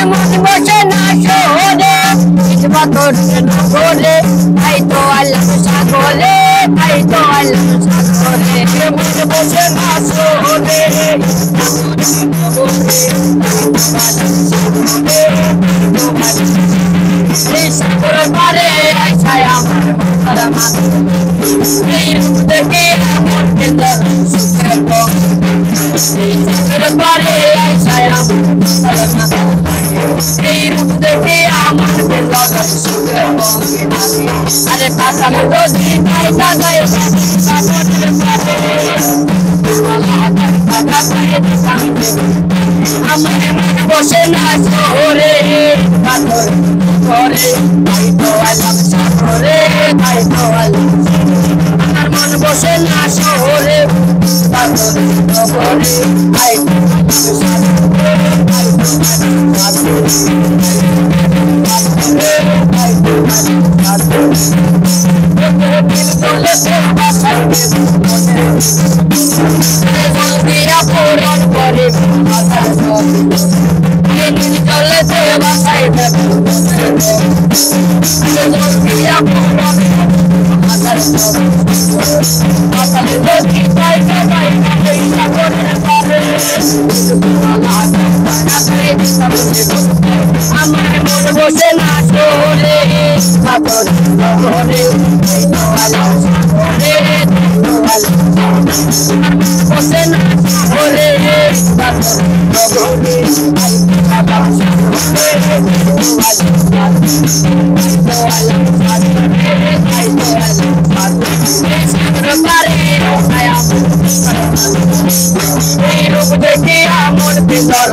মন বসে না শহরে ইসমা করছে না বলে তাই তো আল্লাহ সাগরে তাই তো আল্লাহ সাগরে মন বসে না শহরে সাগর পারে আইসায় আমার মাথার মাথা এই রূপ দেখে আমার পেল সুখের সাগর পারে আইসায় আমার মাথার মাথা এই রূপ দেখে আমার পেল সুখের আরে তাকাল যদি তাই তাকাই সাগরের পারে আমার মন বসে না শহরে পাথর করে তাই তো আল্লাহ সাগরে তাই তো আল্লাহ আমার মন বসে না শহরে পাথর করে তাই তো সাগরে তাই তো পূরণ করে চলে তো বাসায় আমার মন বসে না শহরে পাথর করে বসে না শহরে পাথর করে রূপ দেখে আমার ভিতর